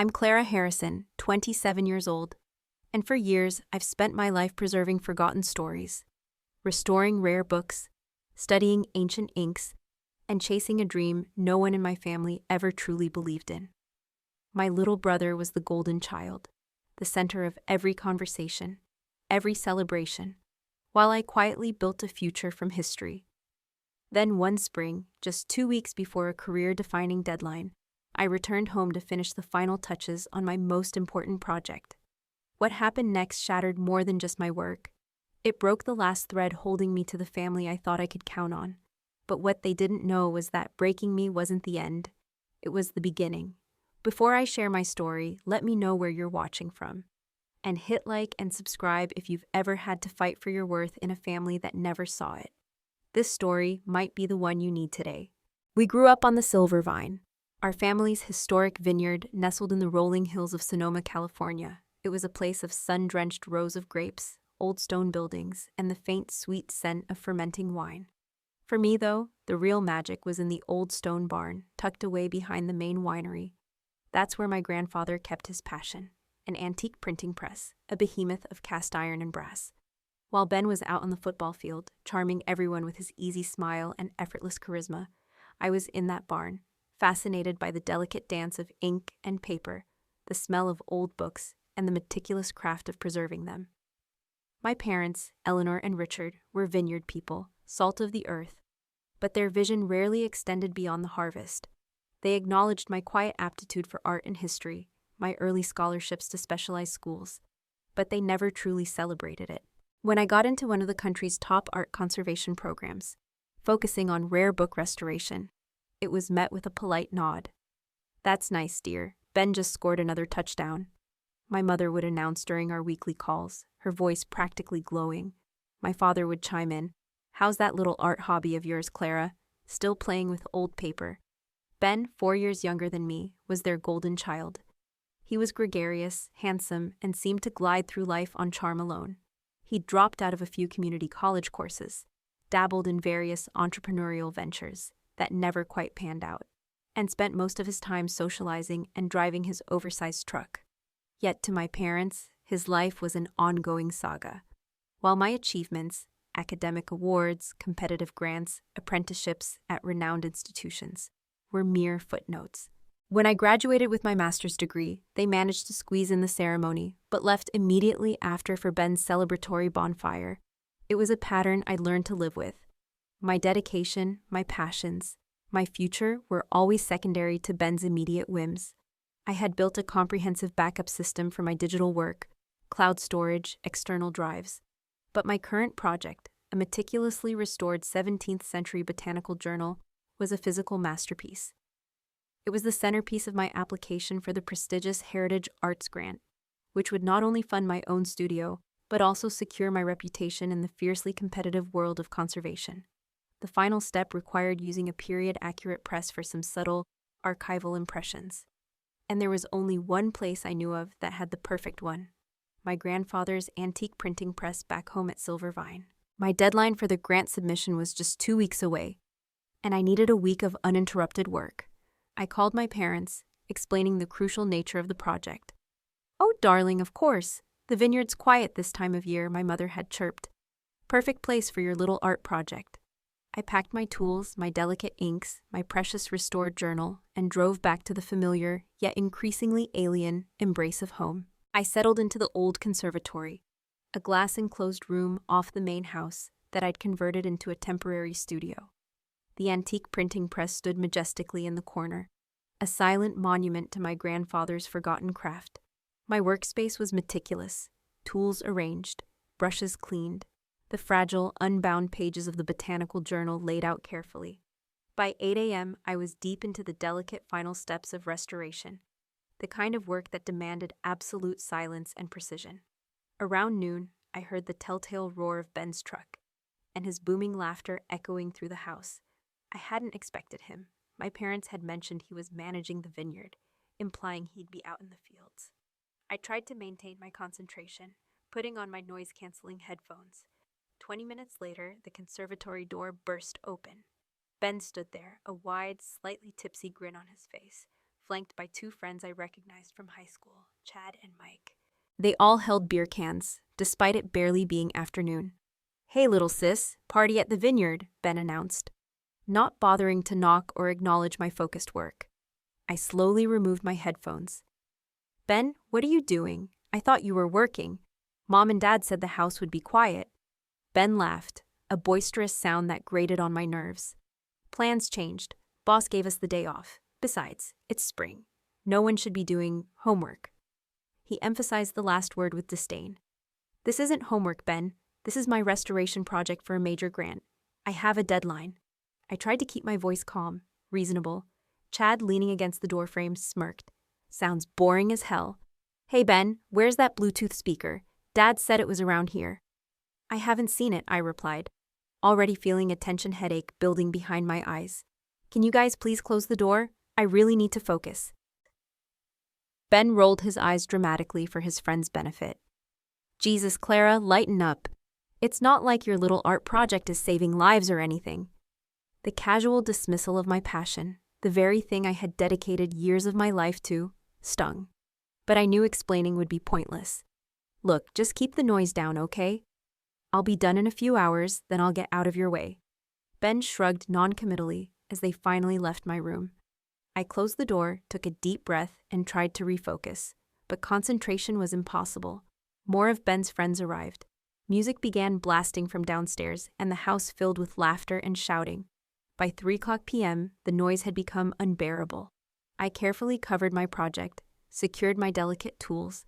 I'm Clara Harrison, 27 years old, and for years I've spent my life preserving forgotten stories, restoring rare books, studying ancient inks, and chasing a dream no one in my family ever truly believed in. My little brother was the golden child, the center of every conversation, every celebration, while I quietly built a future from history. Then one spring, just 2 weeks before a career-defining deadline, I returned home to finish the final touches on my most important project. What happened next shattered more than just my work. It broke the last thread holding me to the family I thought I could count on. But what they didn't know was that breaking me wasn't the end. It was the beginning. Before I share my story, let me know where you're watching from. And hit like and subscribe if you've ever had to fight for your worth in a family that never saw it. This story might be the one you need today. We grew up on the Silver Vine, our family's historic vineyard nestled in the rolling hills of Sonoma, California. It was a place of sun-drenched rows of grapes, old stone buildings, and the faint, sweet scent of fermenting wine. For me, though, the real magic was in the old stone barn, tucked away behind the main winery. That's where my grandfather kept his passion, an antique printing press, a behemoth of cast iron and brass. While Ben was out on the football field, charming everyone with his easy smile and effortless charisma, I was in that barn, fascinated by the delicate dance of ink and paper, the smell of old books, and the meticulous craft of preserving them. My parents, Eleanor and Richard, were vineyard people, salt of the earth, but their vision rarely extended beyond the harvest. They acknowledged my quiet aptitude for art and history, my early scholarships to specialized schools, but they never truly celebrated it. When I got into one of the country's top art conservation programs, focusing on rare book restoration, it was met with a polite nod. "That's nice, dear. Ben just scored another touchdown," my mother would announce during our weekly calls, her voice practically glowing. My father would chime in, "How's that little art hobby of yours, Clara? Still playing with old paper?" Ben, 4 years younger than me, was their golden child. He was gregarious, handsome, and seemed to glide through life on charm alone. He dropped out of a few community college courses, dabbled in various entrepreneurial ventures that never quite panned out, and spent most of his time socializing and driving his oversized truck. Yet to my parents, his life was an ongoing saga. While my achievements, academic awards, competitive grants, apprenticeships at renowned institutions, were mere footnotes. When I graduated with my master's degree, they managed to squeeze in the ceremony, but left immediately after for Ben's celebratory bonfire. It was a pattern I learned to live with. My dedication, my passions, my future were always secondary to Ben's immediate whims. I had built a comprehensive backup system for my digital work, cloud storage, external drives. But my current project, a meticulously restored 17th century botanical journal, was a physical masterpiece. It was the centerpiece of my application for the prestigious Heritage Arts Grant, which would not only fund my own studio, but also secure my reputation in the fiercely competitive world of conservation. The final step required using a period-accurate press for some subtle, archival impressions. And there was only one place I knew of that had the perfect one: my grandfather's antique printing press back home at Silver Vine. My deadline for the grant submission was just 2 weeks away, and I needed a week of uninterrupted work. I called my parents, explaining the crucial nature of the project. "Oh, darling, of course. The vineyard's quiet this time of year," my mother had chirped. "Perfect place for your little art project." I packed my tools, my delicate inks, my precious restored journal, and drove back to the familiar, yet increasingly alien, embrace of home. I settled into the old conservatory, a glass-enclosed room off the main house that I'd converted into a temporary studio. The antique printing press stood majestically in the corner, a silent monument to my grandfather's forgotten craft. My workspace was meticulous, tools arranged, brushes cleaned, the fragile, unbound pages of the botanical journal laid out carefully. By 8 a.m., I was deep into the delicate final steps of restoration, the kind of work that demanded absolute silence and precision. Around noon, I heard the telltale roar of Ben's truck, and his booming laughter echoing through the house. I hadn't expected him. My parents had mentioned he was managing the vineyard, implying he'd be out in the fields. I tried to maintain my concentration, putting on my noise-canceling headphones. 20 minutes later, the conservatory door burst open. Ben stood there, a wide, slightly tipsy grin on his face, flanked by two friends I recognized from high school, Chad and Mike. They all held beer cans, despite it barely being afternoon. "Hey, little sis, party at the vineyard," Ben announced, not bothering to knock or acknowledge my focused work. I slowly removed my headphones. "Ben, what are you doing? I thought you were working. Mom and Dad said the house would be quiet." Ben laughed, a boisterous sound that grated on my nerves. "Plans changed. Boss gave us the day off. Besides, it's spring. No one should be doing homework." He emphasized the last word with disdain. "This isn't homework, Ben. This is my restoration project for a major grant. I have a deadline." I tried to keep my voice calm, reasonable. Chad, leaning against the doorframe, smirked. "Sounds boring as hell. Hey, Ben, where's that Bluetooth speaker? Dad said it was around here." "I haven't seen it," I replied, already feeling a tension headache building behind my eyes. "Can you guys please close the door? I really need to focus." Ben rolled his eyes dramatically for his friend's benefit. "Jesus, Clara, lighten up. It's not like your little art project is saving lives or anything." The casual dismissal of my passion, the very thing I had dedicated years of my life to, stung. But I knew explaining would be pointless. "Look, just keep the noise down, okay? I'll be done in a few hours, then I'll get out of your way." Ben shrugged non-committally as they finally left my room. I closed the door, took a deep breath, and tried to refocus, but concentration was impossible. More of Ben's friends arrived. Music began blasting from downstairs, and the house filled with laughter and shouting. By 3:00 p.m., the noise had become unbearable. I carefully covered my project, secured my delicate tools,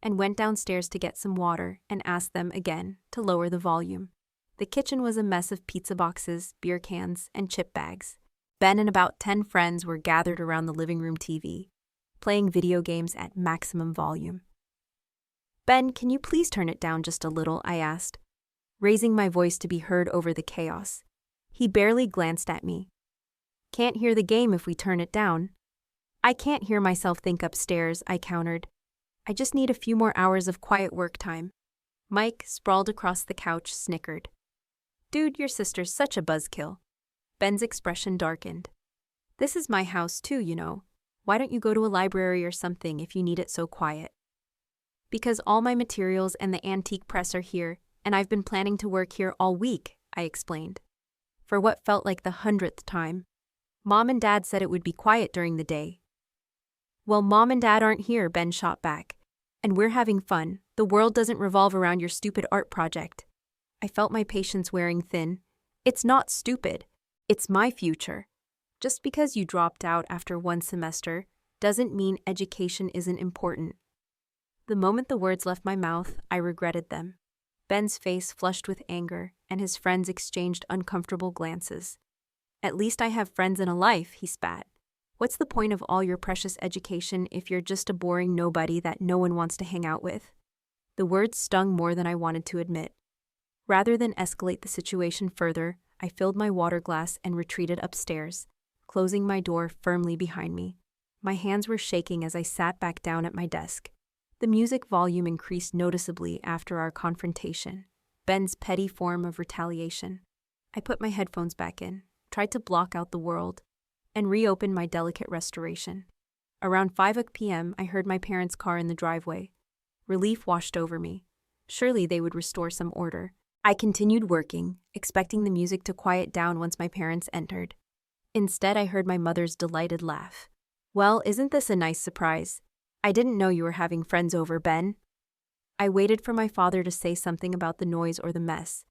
and went downstairs to get some water and asked them again to lower the volume. The kitchen was a mess of pizza boxes, beer cans, and chip bags. Ben and about 10 friends were gathered around the living room TV, playing video games at maximum volume. "Ben, can you please turn it down just a little?" I asked, raising my voice to be heard over the chaos. He barely glanced at me. "Can't hear the game if we turn it down." "I can't hear myself think upstairs," I countered. "I just need a few more hours of quiet work time." Mike, sprawled across the couch, snickered. "Dude, your sister's such a buzzkill." Ben's expression darkened. "This is my house too, you know. Why don't you go to a library or something if you need it so quiet?" "Because all my materials and the antique press are here, and I've been planning to work here all week," I explained, for what felt like the 100th time. "Mom and Dad said it would be quiet during the day." "Well, Mom and Dad aren't here," Ben shot back. "And we're having fun. The world doesn't revolve around your stupid art project." I felt my patience wearing thin. "It's not stupid. It's my future. Just because you dropped out after one semester doesn't mean education isn't important." The moment the words left my mouth, I regretted them. Ben's face flushed with anger, and his friends exchanged uncomfortable glances. "At least I have friends and a life," he spat. "What's the point of all your precious education if you're just a boring nobody that no one wants to hang out with?" The words stung more than I wanted to admit. Rather than escalate the situation further, I filled my water glass and retreated upstairs, closing my door firmly behind me. My hands were shaking as I sat back down at my desk. The music volume increased noticeably after our confrontation, Ben's petty form of retaliation. I put my headphones back in, tried to block out the world, and reopened my delicate restoration. Around 5 p.m., I heard my parents' car in the driveway. Relief washed over me. Surely they would restore some order. I continued working, expecting the music to quiet down once my parents entered. Instead, I heard my mother's delighted laugh. "Well, isn't this a nice surprise? I didn't know you were having friends over, Ben." I waited for my father to say something about the noise or the mess,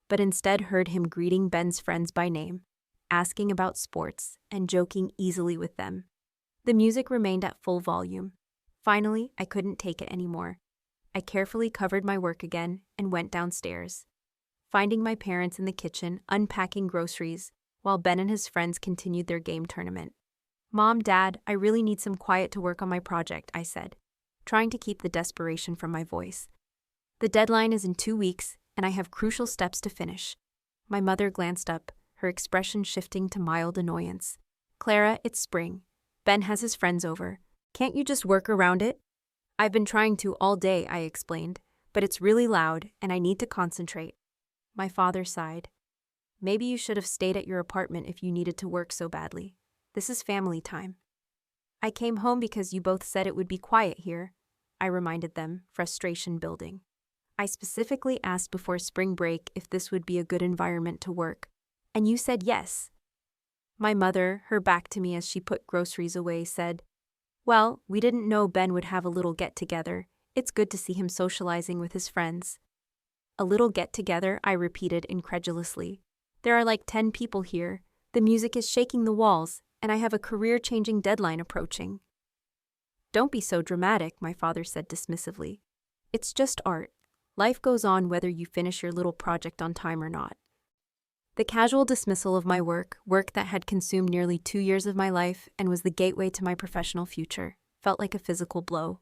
but instead heard him greeting Ben's friends by name, asking about sports, and joking easily with them. The music remained at full volume. Finally, I couldn't take it anymore. I carefully covered my work again and went downstairs, finding my parents in the kitchen unpacking groceries while Ben and his friends continued their game tournament. "Mom, Dad, I really need some quiet to work on my project," I said, trying to keep the desperation from my voice. "The deadline is in 2 weeks, and I have crucial steps to finish." My mother glanced up, her expression shifting to mild annoyance. "Clara, it's spring. Ben has his friends over. Can't you just work around it?" "I've been trying to all day," I explained, "but it's really loud, and I need to concentrate." My father sighed. "Maybe you should have stayed at your apartment if you needed to work so badly. This is family time." I came home because you both said it would be quiet here, I reminded them, frustration building. I specifically asked before spring break if this would be a good environment to work, and you said yes. My mother, her back to me as she put groceries away, said, "Well, we didn't know Ben would have a little get-together. It's good to see him socializing with his friends." "A little get-together," I repeated incredulously. "There are like 10 people here. The music is shaking the walls, and I have a career-changing deadline approaching." "Don't be so dramatic," my father said dismissively. "It's just art. Life goes on whether you finish your little project on time or not." The casual dismissal of my work that had consumed nearly 2 years of my life and was the gateway to my professional future, felt like a physical blow.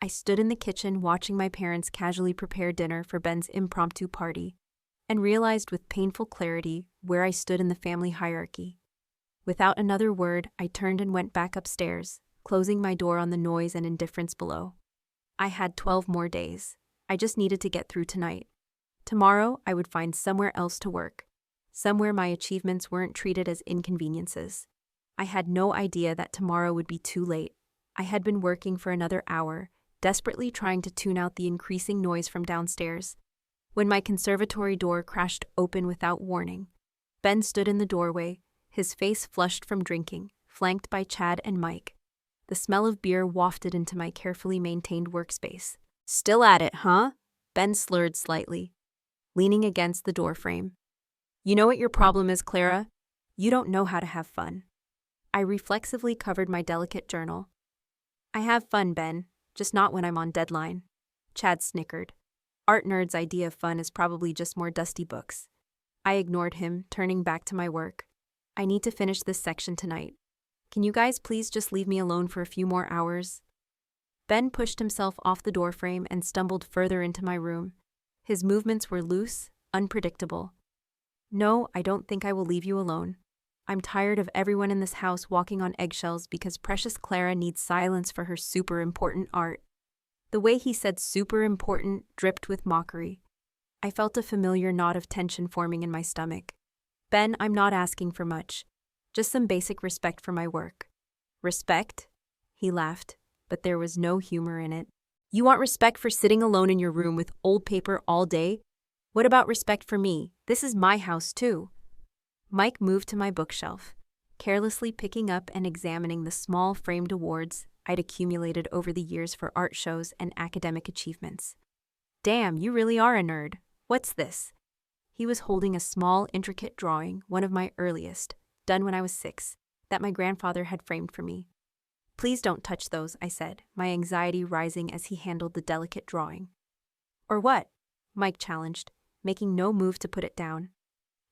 I stood in the kitchen watching my parents casually prepare dinner for Ben's impromptu party, and realized with painful clarity where I stood in the family hierarchy. Without another word, I turned and went back upstairs, closing my door on the noise and indifference below. I had 12 more days. I just needed to get through tonight. Tomorrow, I would find somewhere else to work. Somewhere my achievements weren't treated as inconveniences. I had no idea that tomorrow would be too late. I had been working for another hour, desperately trying to tune out the increasing noise from downstairs, when my conservatory door crashed open without warning. Ben stood in the doorway, his face flushed from drinking, flanked by Chad and Mike. The smell of beer wafted into my carefully maintained workspace. "Still at it, huh?" Ben slurred slightly, leaning against the doorframe. "You know what your problem is, Clara? You don't know how to have fun." I reflexively covered my delicate journal. "I have fun, Ben, just not when I'm on deadline." Chad snickered. Art nerd's idea of fun is probably just more dusty books. I ignored him, turning back to my work. "I need to finish this section tonight. Can you guys please just leave me alone for a few more hours?" Ben pushed himself off the doorframe and stumbled further into my room. His movements were loose, unpredictable. "No, I don't think I will leave you alone. I'm tired of everyone in this house walking on eggshells because precious Clara needs silence for her super important art." The way he said super important dripped with mockery. I felt a familiar knot of tension forming in my stomach. "Ben, I'm not asking for much. Just some basic respect for my work." "Respect?" He laughed, but there was no humor in it. "You want respect for sitting alone in your room with old paper all day? What about respect for me? This is my house, too." Mike moved to my bookshelf, carelessly picking up and examining the small framed awards I'd accumulated over the years for art shows and academic achievements. "Damn, you really are a nerd. What's this?" He was holding a small, intricate drawing, one of my earliest, done when I was 6, that my grandfather had framed for me. "Please don't touch those," I said, my anxiety rising as he handled the delicate drawing. "Or what?" Mike challenged, making no move to put it down.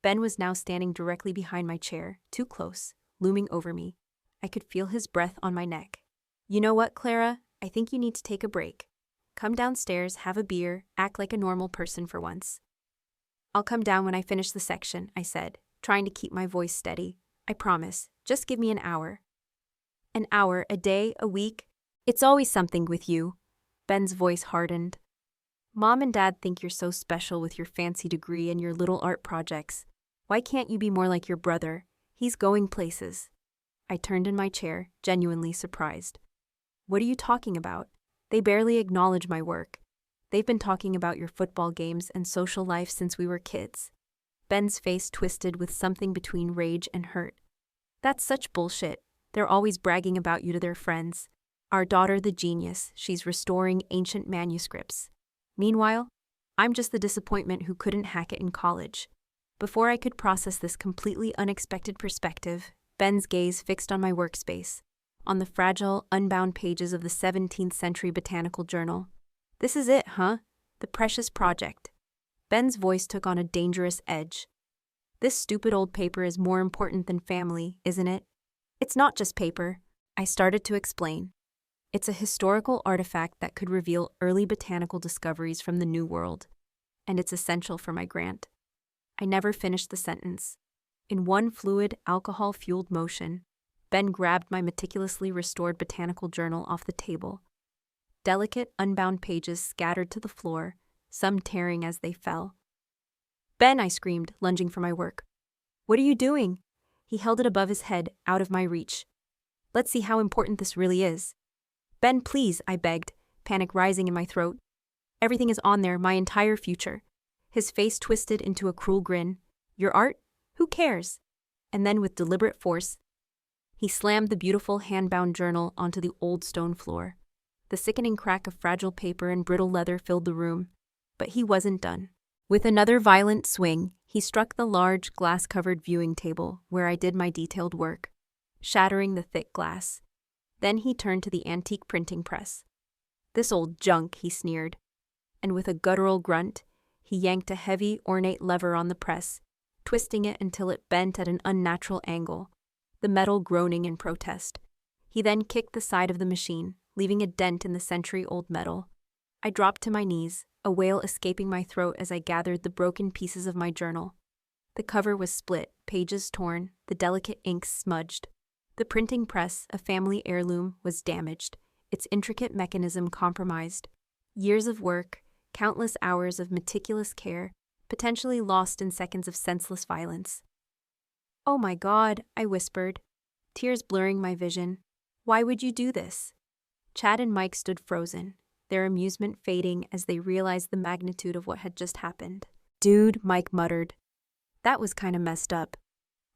Ben was now standing directly behind my chair, too close, looming over me. I could feel his breath on my neck. "You know what, Clara? I think you need to take a break. Come downstairs, have a beer, act like a normal person for once." "I'll come down when I finish the section," I said, trying to keep my voice steady. "I promise. Just give me an hour." "An hour, a day, a week? It's always something with you." Ben's voice hardened. "Mom and Dad think you're so special with your fancy degree and your little art projects. Why can't you be more like your brother? He's going places." I turned in my chair, genuinely surprised. "What are you talking about? They barely acknowledge my work. They've been talking about your football games and social life since we were kids." Ben's face twisted with something between rage and hurt. "That's such bullshit. They're always bragging about you to their friends. Our daughter the genius, she's restoring ancient manuscripts. Meanwhile, I'm just the disappointment who couldn't hack it in college." Before I could process this completely unexpected perspective, Ben's gaze fixed on my workspace, on the fragile, unbound pages of the 17th century botanical journal. "This is it, huh? The precious project." Ben's voice took on a dangerous edge. "This stupid old paper is more important than family, isn't it?" "It's not just paper," I started to explain. "It's a historical artifact that could reveal early botanical discoveries from the New World, and it's essential for my grant." I never finished the sentence. In one fluid, alcohol-fueled motion, Ben grabbed my meticulously restored botanical journal off the table. Delicate, unbound pages scattered to the floor, some tearing as they fell. "Ben," I screamed, lunging for my work. "What are you doing?" He held it above his head, out of my reach. Let's see how important this really is. Ben, please, I begged, panic rising in my throat. Everything is on there, my entire future. His face twisted into a cruel grin. Your art? Who cares? And then with deliberate force, he slammed the beautiful hand-bound journal onto the old stone floor. The sickening crack of fragile paper and brittle leather filled the room. But he wasn't done. With another violent swing, he struck the large, glass-covered viewing table where I did my detailed work, shattering the thick glass. Then he turned to the antique printing press. This old junk, he sneered. And with a guttural grunt, he yanked a heavy, ornate lever on the press, twisting it until it bent at an unnatural angle, the metal groaning in protest. He then kicked the side of the machine, leaving a dent in the century-old metal. I dropped to my knees, a wail escaping my throat as I gathered the broken pieces of my journal. The cover was split, pages torn, the delicate ink smudged. The printing press, a family heirloom, was damaged, its intricate mechanism compromised. Years of work, countless hours of meticulous care, potentially lost in seconds of senseless violence. Oh my God, I whispered, tears blurring my vision. Why would you do this? Chad and Mike stood frozen, their amusement fading as they realized the magnitude of what had just happened. Dude, Mike muttered. That was kinda messed up.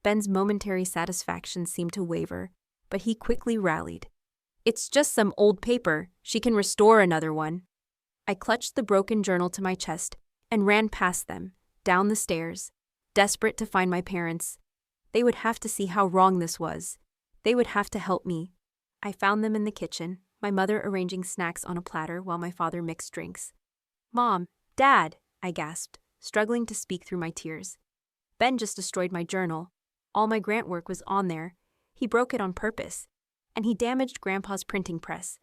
Ben's momentary satisfaction seemed to waver, but he quickly rallied. It's just some old paper. She can restore another one. I clutched the broken journal to my chest and ran past them, down the stairs, desperate to find my parents. They would have to see how wrong this was. They would have to help me. I found them in the kitchen, my mother arranging snacks on a platter while my father mixed drinks. Mom, Dad, I gasped, struggling to speak through my tears. Ben just destroyed my journal. All my grant work was on there. He broke it on purpose. And he damaged Grandpa's printing press.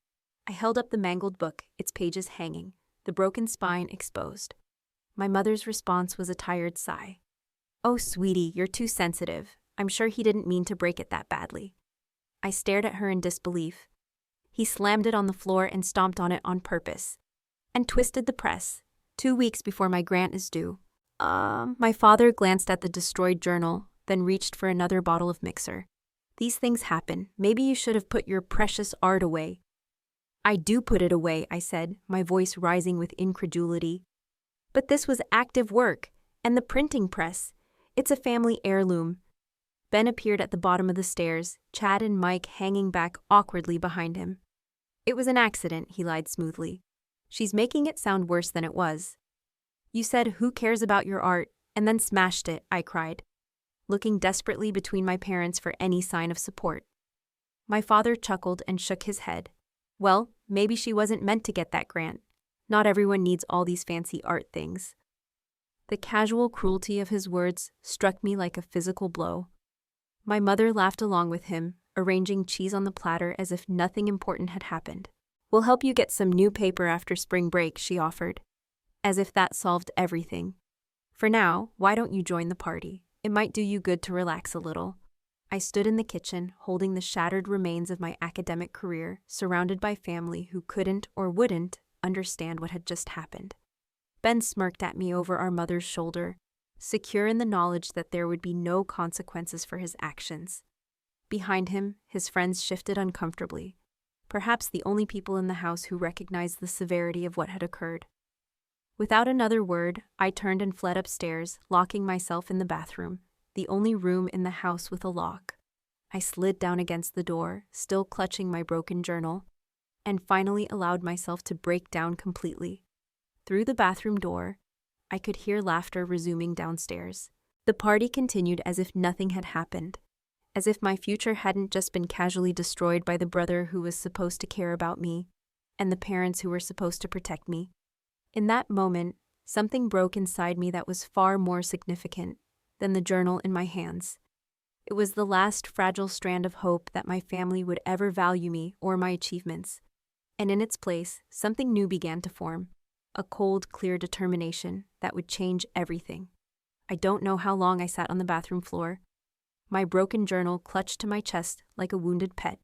I held up the mangled book, its pages hanging, the broken spine exposed. My mother's response was a tired sigh. Oh, sweetie, you're too sensitive. I'm sure he didn't mean to break it that badly. I stared at her in disbelief. He slammed it on the floor and stomped on it on purpose. And twisted the press, 2 weeks before my grant is due. My father glanced at the destroyed journal, then reached for another bottle of mixer. These things happen. Maybe you should have put your precious art away. I do put it away, I said, my voice rising with incredulity. But this was active work, and the printing press. It's a family heirloom. Ben appeared at the bottom of the stairs, Chad and Mike hanging back awkwardly behind him. It was an accident, he lied smoothly. She's making it sound worse than it was. You said, who cares about your art, and then smashed it, I cried, looking desperately between my parents for any sign of support. My father chuckled and shook his head. Well, maybe she wasn't meant to get that grant. Not everyone needs all these fancy art things. The casual cruelty of his words struck me like a physical blow. My mother laughed along with him, arranging cheese on the platter as if nothing important had happened. We'll help you get some new paper after spring break, she offered, as if that solved everything. For now, why don't you join the party? It might do you good to relax a little. I stood in the kitchen, holding the shattered remains of my academic career, surrounded by family who couldn't or wouldn't understand what had just happened. Ben smirked at me over our mother's shoulder, secure in the knowledge that there would be no consequences for his actions. Behind him, his friends shifted uncomfortably, perhaps the only people in the house who recognized the severity of what had occurred. Without another word, I turned and fled upstairs, locking myself in the bathroom, the only room in the house with a lock. I slid down against the door, still clutching my broken journal, and finally allowed myself to break down completely. Through the bathroom door, I could hear laughter resuming downstairs. The party continued as if nothing had happened, as if my future hadn't just been casually destroyed by the brother who was supposed to care about me, and the parents who were supposed to protect me. In that moment, something broke inside me that was far more significant than the journal in my hands. It was the last fragile strand of hope that my family would ever value me or my achievements. And in its place, something new began to form, a cold, clear determination that would change everything. I don't know how long I sat on the bathroom floor, my broken journal clutched to my chest like a wounded pet.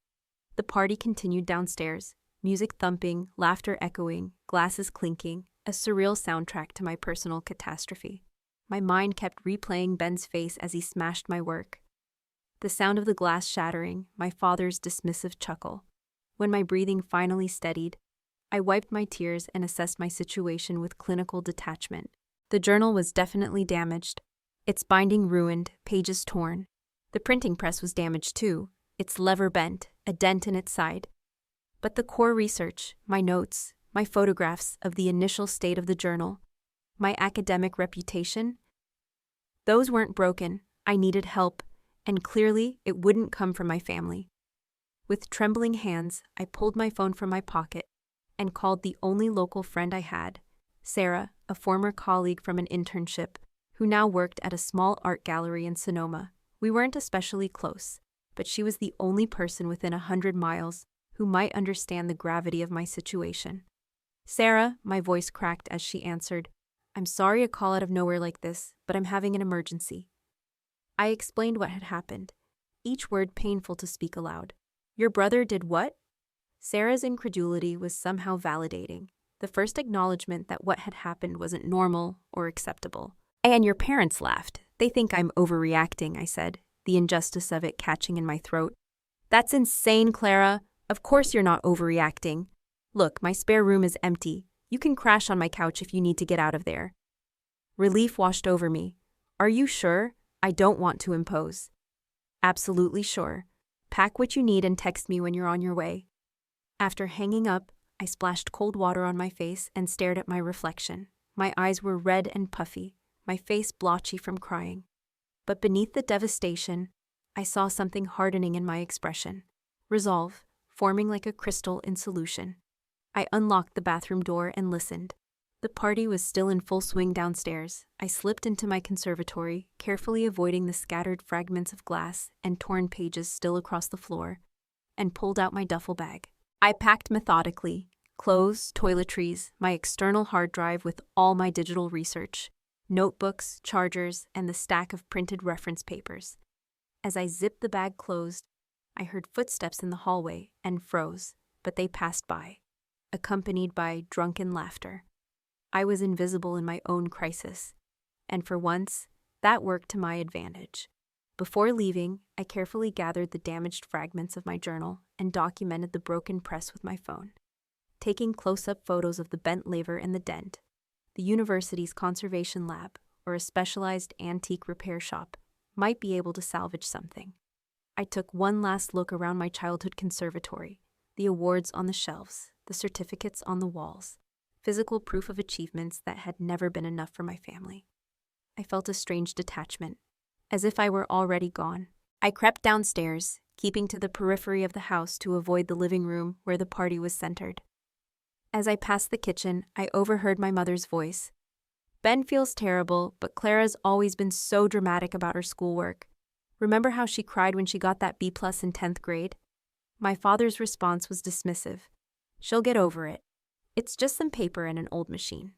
The party continued downstairs, music thumping, laughter echoing, glasses clinking, a surreal soundtrack to my personal catastrophe. My mind kept replaying Ben's face as he smashed my work. The sound of the glass shattering, my father's dismissive chuckle. When my breathing finally steadied, I wiped my tears and assessed my situation with clinical detachment. The journal was definitely damaged. Its binding ruined, pages torn. The printing press was damaged too, its lever bent, a dent in its side. But the core research, my notes, my photographs of the initial state of the journal, my academic reputation, those weren't broken. I needed help, and clearly it wouldn't come from my family. With trembling hands, I pulled my phone from my pocket and called the only local friend I had, Sarah, a former colleague from an internship, who now worked at a small art gallery in Sonoma. We weren't especially close, but she was the only person within 100 miles who might understand the gravity of my situation. "Sarah," my voice cracked as she answered, "I'm sorry a call out of nowhere like this, but I'm having an emergency." I explained what had happened, each word painful to speak aloud. "Your brother did what?" Sarah's incredulity was somehow validating, the first acknowledgement that what had happened wasn't normal or acceptable. "And your parents laughed. They think I'm overreacting," I said, the injustice of it catching in my throat. "That's insane, Clara. Of course you're not overreacting. Look, my spare room is empty. You can crash on my couch if you need to get out of there." Relief washed over me. "Are you sure? I don't want to impose." "Absolutely sure. Pack what you need and text me when you're on your way." After hanging up, I splashed cold water on my face and stared at my reflection. My eyes were red and puffy, my face blotchy from crying. But beneath the devastation, I saw something hardening in my expression. Resolve, forming like a crystal in solution. I unlocked the bathroom door and listened. The party was still in full swing downstairs. I slipped into my conservatory, carefully avoiding the scattered fragments of glass and torn pages still across the floor, and pulled out my duffel bag. I packed methodically, clothes, toiletries, my external hard drive with all my digital research, notebooks, chargers, and the stack of printed reference papers. As I zipped the bag closed, I heard footsteps in the hallway and froze, but they passed by, accompanied by drunken laughter. I was invisible in my own crisis, and for once, that worked to my advantage. Before leaving, I carefully gathered the damaged fragments of my journal and documented the broken press with my phone, taking close-up photos of the bent lever and the dent. The university's conservation lab, or a specialized antique repair shop, might be able to salvage something. I took one last look around my childhood conservatory, the awards on the shelves, the certificates on the walls, physical proof of achievements that had never been enough for my family. I felt a strange detachment, as if I were already gone. I crept downstairs, keeping to the periphery of the house to avoid the living room where the party was centered. As I passed the kitchen, I overheard my mother's voice. "Ben feels terrible, but Clara's always been so dramatic about her schoolwork. Remember how she cried when she got that B+ in 10th grade? My father's response was dismissive. "She'll get over it. It's just some paper and an old machine."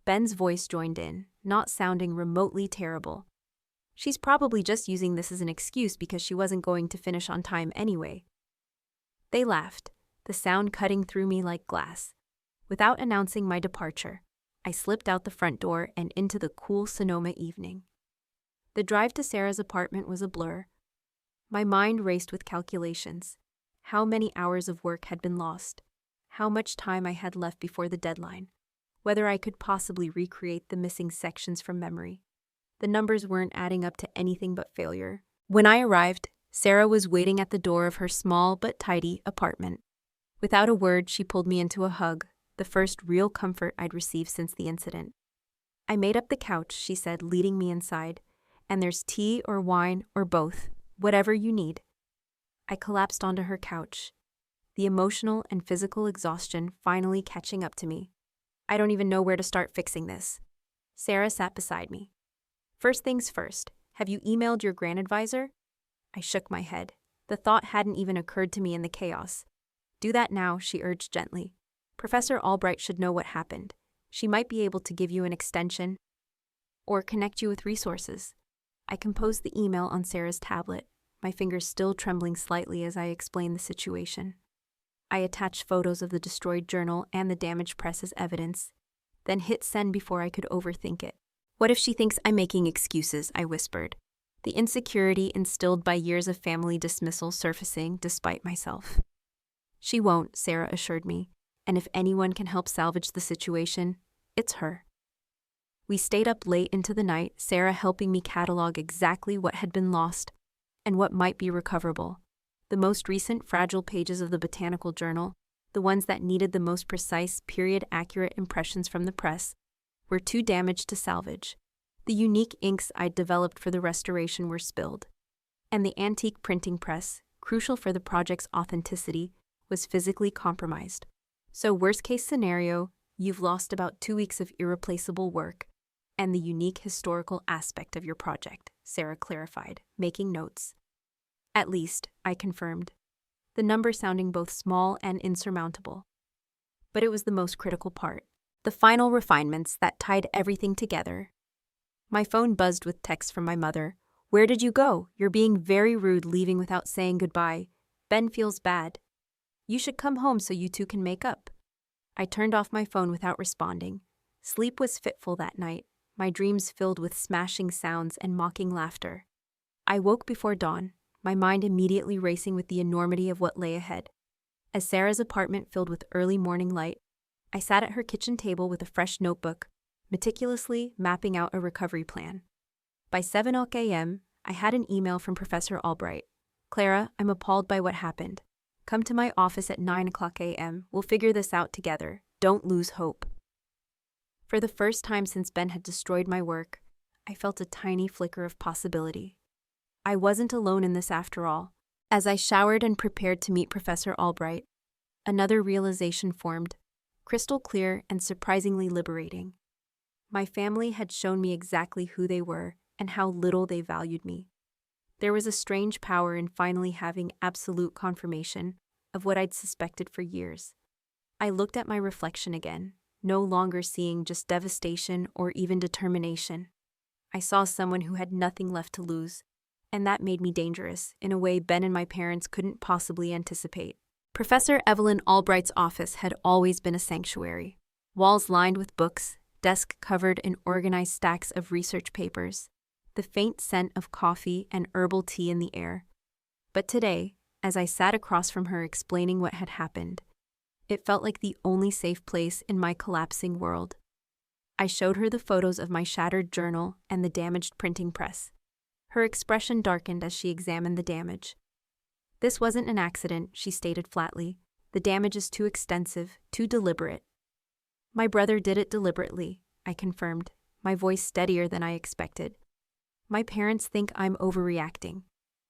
Ben's voice joined in, not sounding remotely terrible. "She's probably just using this as an excuse because she wasn't going to finish on time anyway." They laughed, the sound cutting through me like glass. Without announcing my departure, I slipped out the front door and into the cool Sonoma evening. The drive to Sarah's apartment was a blur. My mind raced with calculations. How many hours of work had been lost? How much time I had left before the deadline? Whether I could possibly recreate the missing sections from memory? The numbers weren't adding up to anything but failure. When I arrived, Sarah was waiting at the door of her small but tidy apartment. Without a word, she pulled me into a hug, the first real comfort I'd received since the incident. "I made up the couch," she said, leading me inside, "and there's tea or wine or both, whatever you need." I collapsed onto her couch, the emotional and physical exhaustion finally catching up to me. "I don't even know where to start fixing this." Sarah sat beside me. "First things first, have you emailed your grant advisor?" I shook my head. The thought hadn't even occurred to me in the chaos. "Do that now," she urged gently. "Professor Albright should know what happened. She might be able to give you an extension or connect you with resources." I composed the email on Sarah's tablet, my fingers still trembling slightly as I explained the situation. I attached photos of the destroyed journal and the damaged press as evidence, then hit send before I could overthink it. "What if she thinks I'm making excuses?" I whispered. the insecurity instilled by years of family dismissal surfacing despite myself. She won't, Sarah assured me, and if anyone can help salvage the situation, it's her. We stayed up late into the night, Sarah helping me catalog exactly what had been lost and what might be recoverable. The most recent fragile pages of the botanical journal, the ones that needed the most precise, period-accurate impressions from the press, were too damaged to salvage. The unique inks I'd developed for the restoration were spilled, and the antique printing press, crucial for the project's authenticity, was physically compromised. So worst-case scenario, you've lost about 2 weeks of irreplaceable work and the unique historical aspect of your project, Sarah clarified, making notes. At least, I confirmed, the number sounding both small and insurmountable. But it was the most critical part, the final refinements that tied everything together. My phone buzzed with texts from my mother. "Where did you go? You're being very rude leaving without saying goodbye. Ben feels bad. You should come home so you two can make up." I turned off my phone without responding. Sleep was fitful that night, my dreams filled with smashing sounds and mocking laughter. I woke before dawn, my mind immediately racing with the enormity of what lay ahead. As Sarah's apartment filled with early morning light, I sat at her kitchen table with a fresh notebook, meticulously mapping out a recovery plan. By 7 a.m., I had an email from Professor Albright. "Clara, I'm appalled by what happened. Come to my office at 9 a.m. We'll figure this out together. Don't lose hope." For the first time since Ben had destroyed my work, I felt a tiny flicker of possibility. I wasn't alone in this after all. As I showered and prepared to meet Professor Albright, another realization formed, crystal clear and surprisingly liberating. My family had shown me exactly who they were and how little they valued me. There was a strange power in finally having absolute confirmation of what I'd suspected for years. I looked at my reflection again, no longer seeing just devastation or even determination. I saw someone who had nothing left to lose, and that made me dangerous in a way Ben and my parents couldn't possibly anticipate. Professor Evelyn Albright's office had always been a sanctuary. Walls lined with books, desk covered in organized stacks of research papers, the faint scent of coffee and herbal tea in the air. But today, as I sat across from her explaining what had happened, it felt like the only safe place in my collapsing world. I showed her the photos of my shattered journal and the damaged printing press. Her expression darkened as she examined the damage. "This wasn't an accident," she stated flatly. "The damage is too extensive, too deliberate." "My brother did it deliberately," I confirmed, my voice steadier than I expected. "My parents think I'm overreacting."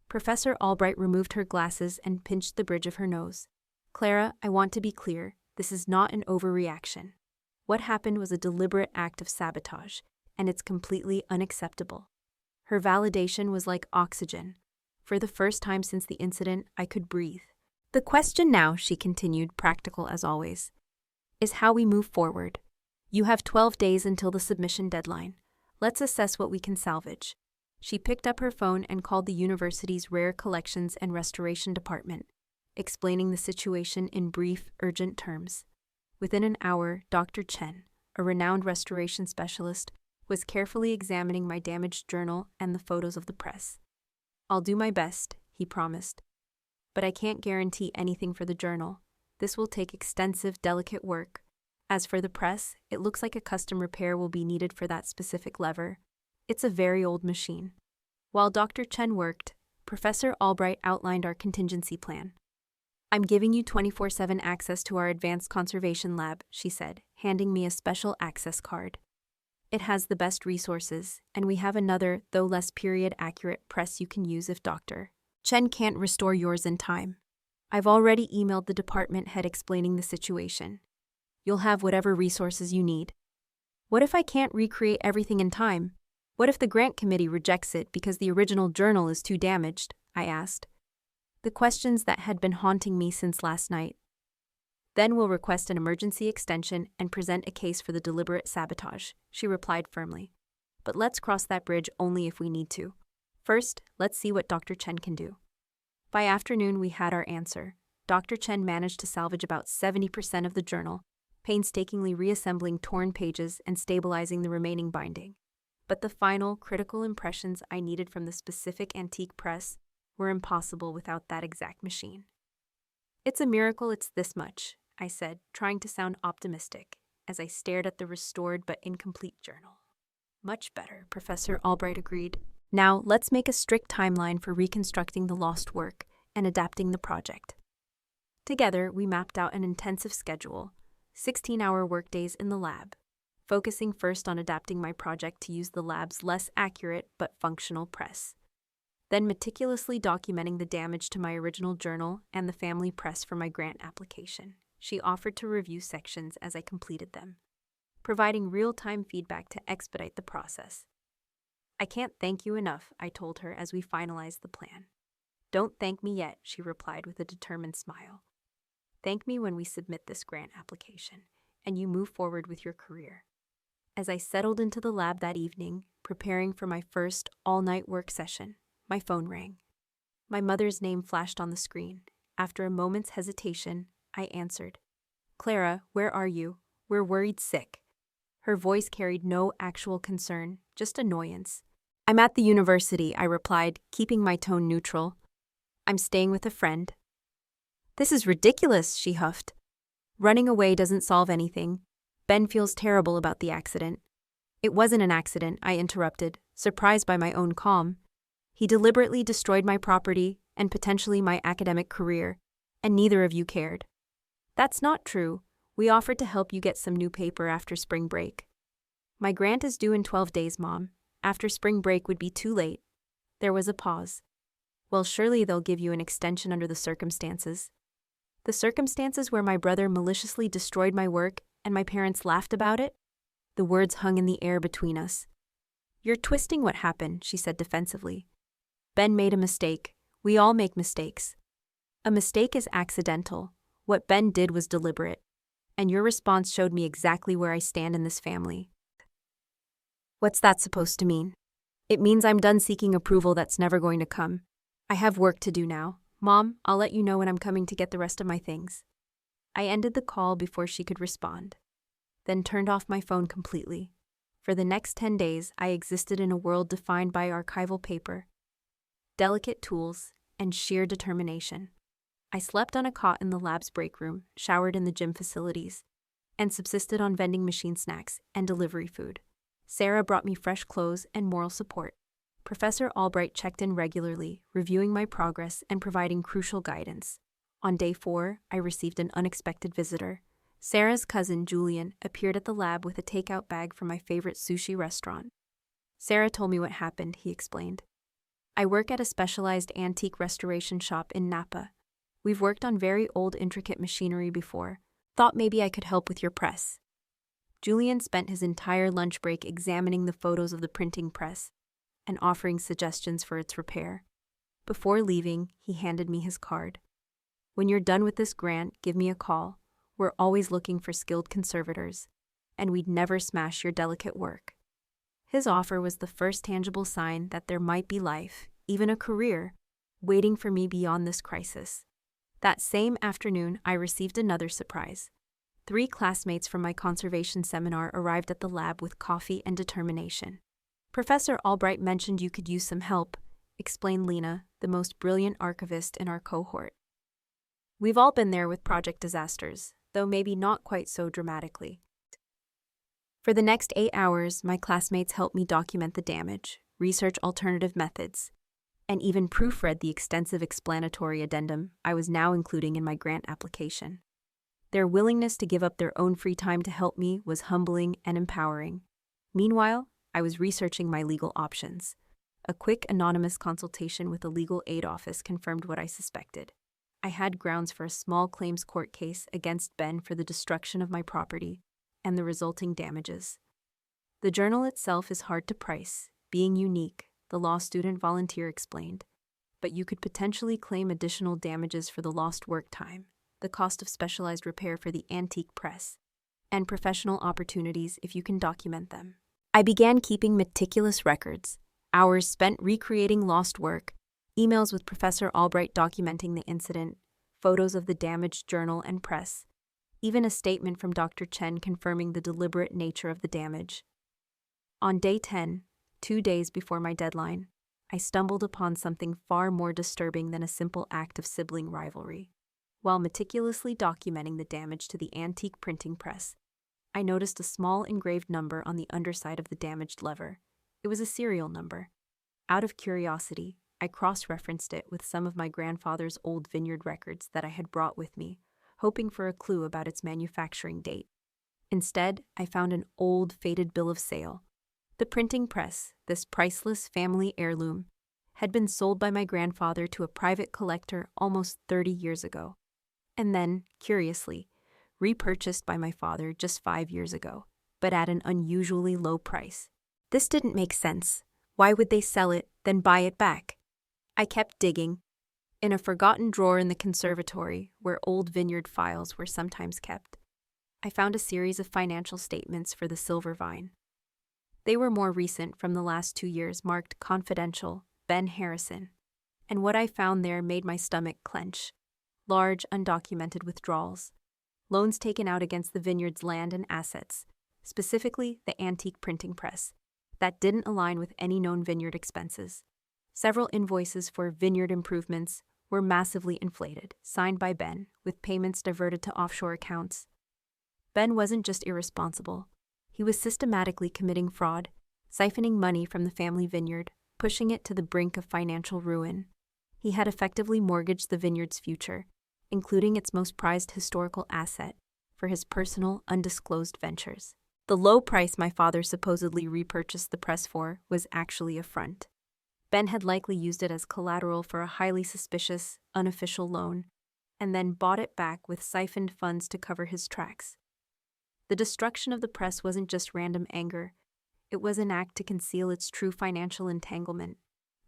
Professor Albright removed her glasses and pinched the bridge of her nose. "Clara, I want to be clear. This is not an overreaction. What happened was a deliberate act of sabotage, and it's completely unacceptable." Her validation was like oxygen. For the first time since the incident, I could breathe. "The question now," she continued, practical as always, "is how we move forward. You have 12 days until the submission deadline. Let's assess what we can salvage." She picked up her phone and called the university's Rare Collections and Restoration Department, explaining the situation in brief, urgent terms. Within an hour, Dr. Chen, a renowned restoration specialist, was carefully examining my damaged journal and the photos of the press. "I'll do my best," he promised. "But I can't guarantee anything for the journal. This will take extensive, delicate work. As for the press, it looks like a custom repair will be needed for that specific lever. It's a very old machine." While Dr. Chen worked, Professor Albright outlined our contingency plan. "I'm giving you 24/7 access to our advanced conservation lab," she said, handing me a special access card. "It has the best resources, and we have another, though less period-accurate, press you can use if Dr. Chen can't restore yours in time. I've already emailed the department head explaining the situation. You'll have whatever resources you need." "What if I can't recreate everything in time? What if the grant committee rejects it because the original journal is too damaged?" I asked. The questions that had been haunting me since last night. "Then we'll request an emergency extension and present a case for the deliberate sabotage," she replied firmly. "But let's cross that bridge only if we need to. First, let's see what Dr. Chen can do." By afternoon, we had our answer. Dr. Chen managed to salvage about 70% of the journal, painstakingly reassembling torn pages and stabilizing the remaining binding. but the final, critical impressions I needed from the specific antique press were impossible without that exact machine. "It's a miracle it's this much," I said, trying to sound optimistic, as I stared at the restored but incomplete journal. "Much better," Professor Albright agreed. "Now, let's make a strict timeline for reconstructing the lost work and adapting the project." Together, we mapped out an intensive schedule, 16-hour workdays in the lab, focusing first on adapting my project to use the lab's less accurate but functional press, then meticulously documenting the damage to my original journal and the family press for my grant application. She offered to review sections as I completed them, providing real-time feedback to expedite the process. "I can't thank you enough," I told her as we finalized the plan. "Don't thank me yet," she replied with a determined smile. "Thank me when we submit this grant application and you move forward with your career." As I settled into the lab that evening, preparing for my first all-night work session, my phone rang. My mother's name flashed on the screen. After a moment's hesitation, I answered. "Clara, where are you? We're worried sick." Her voice carried no actual concern, just annoyance. "I'm at the university," I replied, keeping my tone neutral. "I'm staying with a friend." "This is ridiculous," she huffed. "Running away doesn't solve anything. Ben feels terrible about the accident." "It wasn't an accident," I interrupted, surprised by my own calm. "He deliberately destroyed my property and potentially my academic career, and neither of you cared." "That's not true. We offered to help you get some new paper after spring break." "My grant is due in 12 days, Mom. After spring break would be too late." There was a pause. "Well, surely they'll give you an extension under the circumstances." "The circumstances where my brother maliciously destroyed my work and my parents laughed about it?" The words hung in the air between us. "You're twisting what happened," she said defensively. "Ben made a mistake. We all make mistakes. A mistake is accidental. What Ben did was deliberate. And your response showed me exactly where I stand in this family." "What's that supposed to mean?" "It means I'm done seeking approval that's never going to come. I have work to do now. Mom, I'll let you know when I'm coming to get the rest of my things." I ended the call before she could respond, then turned off my phone completely. For the next 10 days, I existed in a world defined by archival paper, delicate tools, and sheer determination. I slept on a cot in the lab's break room, showered in the gym facilities, and subsisted on vending machine snacks and delivery food. Sarah brought me fresh clothes and moral support. Professor Albright checked in regularly, reviewing my progress and providing crucial guidance. On day 4, I received an unexpected visitor. Sarah's cousin, Julian, appeared at the lab with a takeout bag from my favorite sushi restaurant. "Sarah told me what happened," he explained. "I work at a specialized antique restoration shop in Napa. We've worked on very old, intricate machinery before. Thought maybe I could help with your press." Julian spent his entire lunch break examining the photos of the printing press and offering suggestions for its repair. Before leaving, he handed me his card. "When you're done with this grant, give me a call. We're always looking for skilled conservators, and we'd never smash your delicate work." His offer was the first tangible sign that there might be life, even a career, waiting for me beyond this crisis. That same afternoon, I received another surprise. 3 classmates from my conservation seminar arrived at the lab with coffee and determination. "Professor Albright mentioned you could use some help," explained Lena, the most brilliant archivist in our cohort. "We've all been there with project disasters, though maybe not quite so dramatically." For the next 8 hours, my classmates helped me document the damage, research alternative methods, and even proofread the extensive explanatory addendum I was now including in my grant application. Their willingness to give up their own free time to help me was humbling and empowering. Meanwhile, I was researching my legal options. A quick anonymous consultation with a legal aid office confirmed what I suspected. I had grounds for a small claims court case against Ben for the destruction of my property and the resulting damages. The journal itself is hard to price, being unique, the law student volunteer explained, but you could potentially claim additional damages for the lost work time, the cost of specialized repair for the antique press, and professional opportunities if you can document them. I began keeping meticulous records, hours spent recreating lost work, emails with Professor Albright documenting the incident, photos of the damaged journal and press, even a statement from Dr. Chen confirming the deliberate nature of the damage. On day 10, 2 days before my deadline, I stumbled upon something far more disturbing than a simple act of sibling rivalry. While meticulously documenting the damage to the antique printing press, I noticed a small engraved number on the underside of the damaged lever. It was a serial number. Out of curiosity, I cross-referenced it with some of my grandfather's old vineyard records that I had brought with me, hoping for a clue about its manufacturing date. Instead, I found an old, faded bill of sale. The printing press, this priceless family heirloom, had been sold by my grandfather to a private collector almost 30 years ago, and then, curiously, repurchased by my father just 5 years ago, but at an unusually low price. This didn't make sense. Why would they sell it, then buy it back? I kept digging. In a forgotten drawer in the conservatory, where old vineyard files were sometimes kept, I found a series of financial statements for the Silver Vine. They were more recent, from the last 2 years, marked Confidential, Ben Harrison, and what I found there made my stomach clench. Large, undocumented withdrawals. Loans taken out against the vineyard's land and assets, specifically the antique printing press, that didn't align with any known vineyard expenses. Several invoices for vineyard improvements were massively inflated, signed by Ben, with payments diverted to offshore accounts. Ben wasn't just irresponsible. He was systematically committing fraud, siphoning money from the family vineyard, pushing it to the brink of financial ruin. He had effectively mortgaged the vineyard's future, including its most prized historical asset, for his personal, undisclosed ventures. The low price my father supposedly repurchased the press for was actually a front. Ben had likely used it as collateral for a highly suspicious, unofficial loan, and then bought it back with siphoned funds to cover his tracks. The destruction of the press wasn't just random anger. It was an act to conceal its true financial entanglement,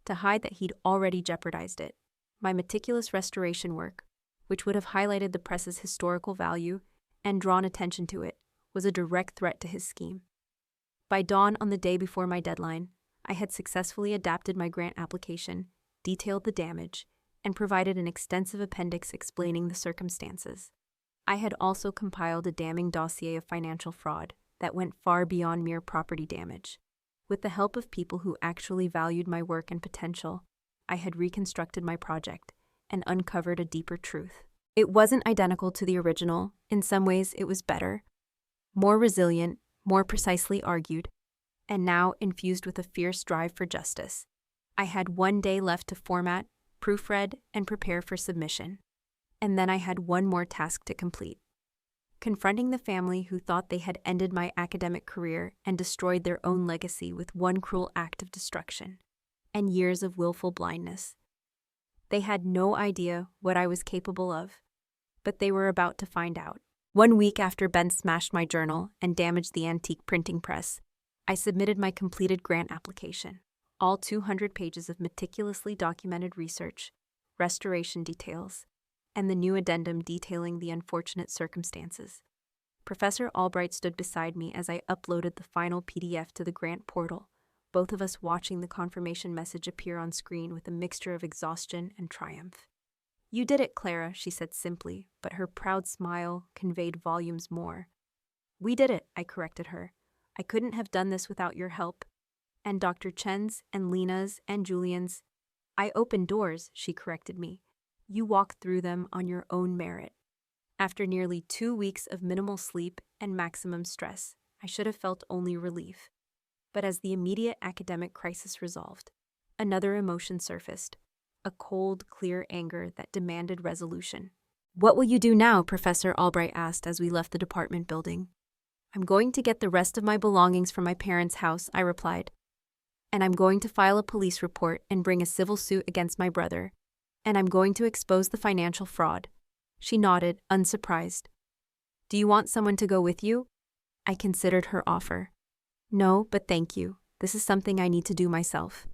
to hide that he'd already jeopardized it. My meticulous restoration work, which would have highlighted the press's historical value and drawn attention to it, was a direct threat to his scheme. By dawn on the day before my deadline, I had successfully adapted my grant application, detailed the damage, and provided an extensive appendix explaining the circumstances. I had also compiled a damning dossier of financial fraud that went far beyond mere property damage. With the help of people who actually valued my work and potential, I had reconstructed my project and uncovered a deeper truth. It wasn't identical to the original. In some ways, it was better, more resilient, more precisely argued, and now infused with a fierce drive for justice. I had 1 day left to format, proofread, and prepare for submission. And then I had one more task to complete: confronting the family who thought they had ended my academic career and destroyed their own legacy with one cruel act of destruction and years of willful blindness. They had no idea what I was capable of, but they were about to find out. 1 week after Ben smashed my journal and damaged the antique printing press, I submitted my completed grant application, all 200 pages of meticulously documented research, restoration details, and the new addendum detailing the unfortunate circumstances. Professor Albright stood beside me as I uploaded the final PDF to the grant portal, both of us watching the confirmation message appear on screen with a mixture of exhaustion and triumph. "You did it, Clara," she said simply, but her proud smile conveyed volumes more. "We did it," I corrected her. "I couldn't have done this without your help. And Dr. Chen's and Lena's and Julian's." "I opened doors," she corrected me. "You walked through them on your own merit." After nearly 2 weeks of minimal sleep and maximum stress, I should have felt only relief. But as the immediate academic crisis resolved, another emotion surfaced, a cold, clear anger that demanded resolution. "What will you do now?" Professor Albright asked as we left the department building. "I'm going to get the rest of my belongings from my parents' house," I replied. "And I'm going to file a police report and bring a civil suit against my brother. And I'm going to expose the financial fraud." She nodded, unsurprised. "Do you want someone to go with you?" I considered her offer. "No, but thank you. This is something I need to do myself."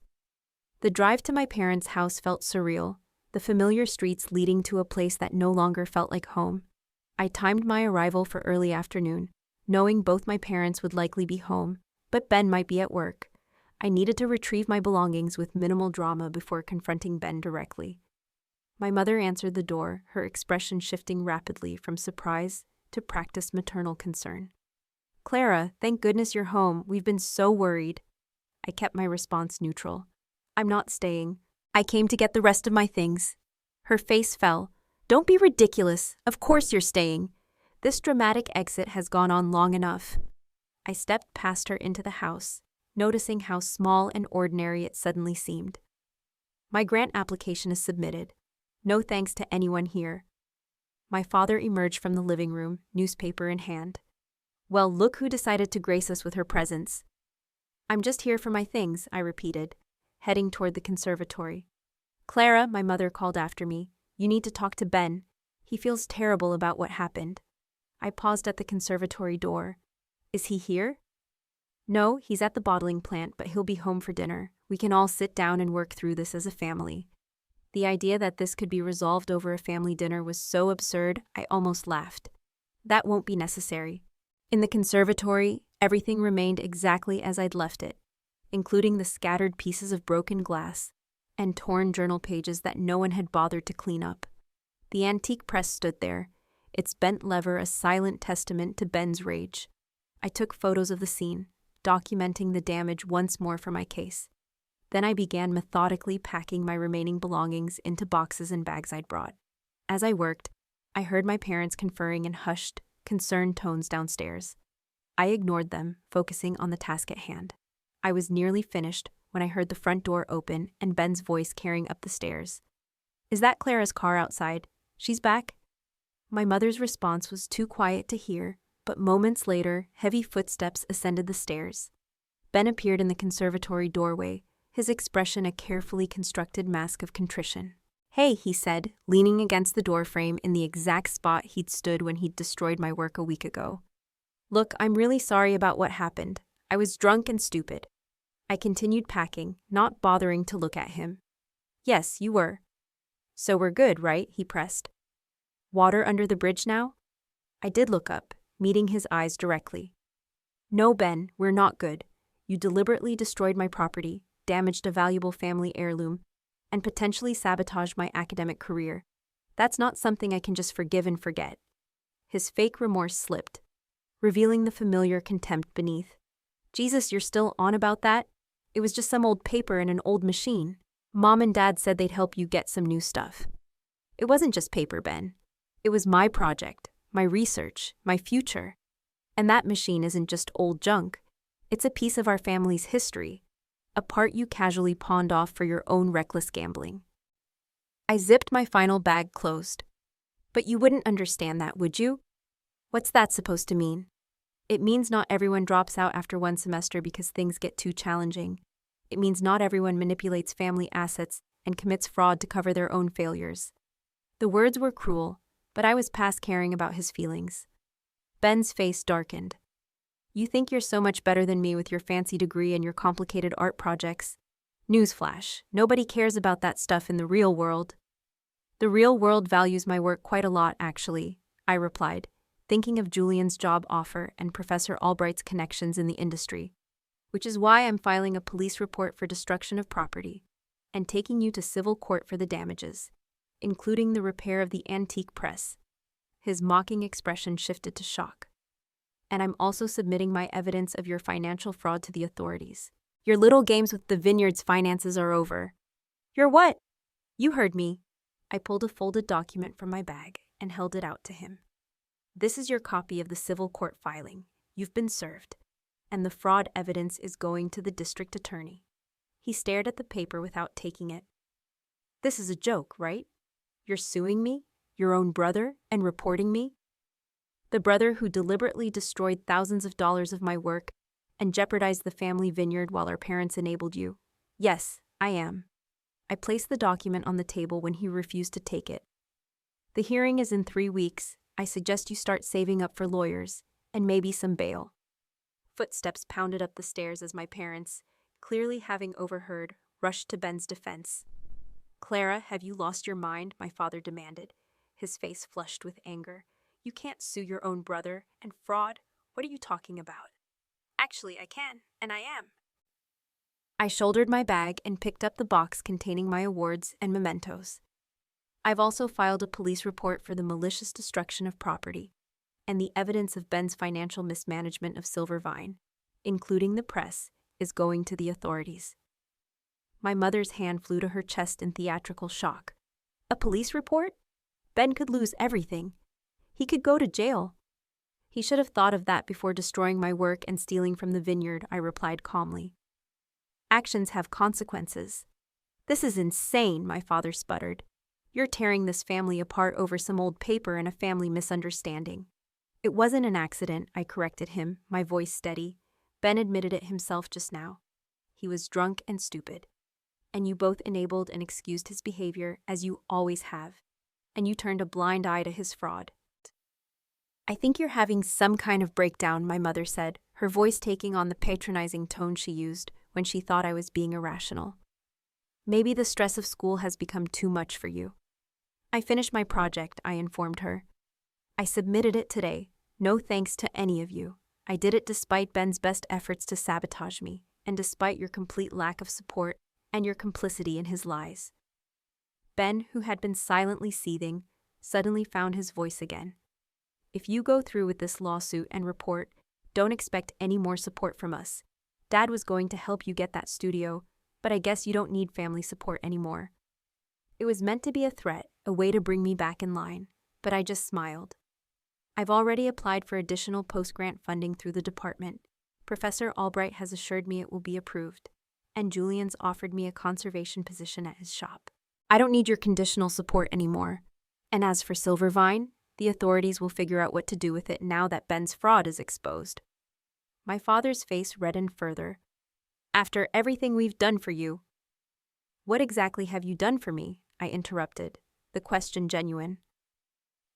The drive to my parents' house felt surreal, the familiar streets leading to a place that no longer felt like home. I timed my arrival for early afternoon, knowing both my parents would likely be home, but Ben might be at work. I needed to retrieve my belongings with minimal drama before confronting Ben directly. My mother answered the door, her expression shifting rapidly from surprise to practiced maternal concern. "Clara, thank goodness you're home. We've been so worried." I kept my response neutral. I'm not staying. I came to get the rest of my things. Her face fell. Don't be ridiculous. Of course you're staying. This dramatic exit has gone on long enough. I stepped past her into the house, noticing how small and ordinary it suddenly seemed. My grant application is submitted. No thanks to anyone here. My father emerged from the living room, newspaper in hand. Well, look who decided to grace us with her presence. I'm just here for my things, I repeated, heading toward the conservatory. Clara, my mother called after me, you need to talk to Ben. He feels terrible about what happened. I paused at the conservatory door. Is he here? No, he's at the bottling plant, but he'll be home for dinner. We can all sit down and work through this as a family. The idea that this could be resolved over a family dinner was so absurd, I almost laughed. That won't be necessary. In the conservatory, everything remained exactly as I'd left it, including the scattered pieces of broken glass and torn journal pages that no one had bothered to clean up. The antique press stood there, its bent lever a silent testament to Ben's rage. I took photos of the scene, documenting the damage once more for my case. Then I began methodically packing my remaining belongings into boxes and bags I'd brought. As I worked, I heard my parents conferring in hushed, concerned tones downstairs. I ignored them, focusing on the task at hand. I was nearly finished when I heard the front door open and Ben's voice carrying up the stairs. Is that Clara's car outside? She's back? My mother's response was too quiet to hear, but moments later, heavy footsteps ascended the stairs. Ben appeared in the conservatory doorway, his expression a carefully constructed mask of contrition. Hey, he said, leaning against the doorframe in the exact spot he'd stood when he'd destroyed my work a week ago. Look, I'm really sorry about what happened. I was drunk and stupid. I continued packing, not bothering to look at him. Yes, you were. So we're good, right? He pressed. Water under the bridge now? I did look up, meeting his eyes directly. No, Ben, we're not good. You deliberately destroyed my property, damaged a valuable family heirloom, and potentially sabotaged my academic career. That's not something I can just forgive and forget. His fake remorse slipped, revealing the familiar contempt beneath. Jesus, you're still on about that? It was just some old paper and an old machine. Mom and Dad said they'd help you get some new stuff. It wasn't just paper, Ben. It was my project, my research, my future. And that machine isn't just old junk. It's a piece of our family's history, a part you casually pawned off for your own reckless gambling. I zipped my final bag closed. But you wouldn't understand that, would you? What's that supposed to mean? It means not everyone drops out after one semester because things get too challenging. It means not everyone manipulates family assets and commits fraud to cover their own failures. The words were cruel, but I was past caring about his feelings. Ben's face darkened. You think you're so much better than me with your fancy degree and your complicated art projects. Newsflash, nobody cares about that stuff in the real world. The real world values my work quite a lot, actually, I replied, thinking of Julian's job offer and Professor Albright's connections in the industry, which is why I'm filing a police report for destruction of property and taking you to civil court for the damages, including the repair of the antique press. His mocking expression shifted to shock. And I'm also submitting my evidence of your financial fraud to the authorities. Your little games with the vineyard's finances are over. Your what? You heard me. I pulled a folded document from my bag and held it out to him. This is your copy of the civil court filing. You've been served. And the fraud evidence is going to the district attorney. He stared at the paper without taking it. This is a joke, right? You're suing me, your own brother, and reporting me? The brother who deliberately destroyed thousands of dollars of my work and jeopardized the family vineyard while our parents enabled you. Yes, I am. I placed the document on the table when he refused to take it. The hearing is in 3 weeks. I suggest you start saving up for lawyers and maybe some bail. Footsteps pounded up the stairs as my parents, clearly having overheard, rushed to Ben's defense. Clara, have you lost your mind? My father demanded, his face flushed with anger. You can't sue your own brother, and fraud? What are you talking about? Actually, I can, and I am. I shouldered my bag and picked up the box containing my awards and mementos. I've also filed a police report for the malicious destruction of property and the evidence of Ben's financial mismanagement of Silver Vine, including the press, is going to the authorities." My mother's hand flew to her chest in theatrical shock. A police report? Ben could lose everything. He could go to jail. "He should have thought of that before destroying my work and stealing from the vineyard," I replied calmly. "Actions have consequences." "This is insane," my father sputtered. "You're tearing this family apart over some old paper and a family misunderstanding." "It wasn't an accident," I corrected him, my voice steady. "Ben admitted it himself just now. He was drunk and stupid. And you both enabled and excused his behavior, as you always have. And you turned a blind eye to his fraud." "I think you're having some kind of breakdown," my mother said, her voice taking on the patronizing tone she used when she thought I was being irrational. "Maybe the stress of school has become too much for you." "I finished my project," I informed her. "I submitted it today. No thanks to any of you. I did it despite Ben's best efforts to sabotage me, and despite your complete lack of support and your complicity in his lies." Ben, who had been silently seething, suddenly found his voice again. "If you go through with this lawsuit and report, don't expect any more support from us. Dad was going to help you get that studio, but I guess you don't need family support anymore." It was meant to be a threat, a way to bring me back in line, but I just smiled. "I've already applied for additional post-grant funding through the department. Professor Albright has assured me it will be approved, and Julian's offered me a conservation position at his shop. I don't need your conditional support anymore. And as for Silvervine, the authorities will figure out what to do with it now that Ben's fraud is exposed." My father's face reddened further. "After everything we've done for you." "What exactly have you done for me?" I interrupted, the question genuine.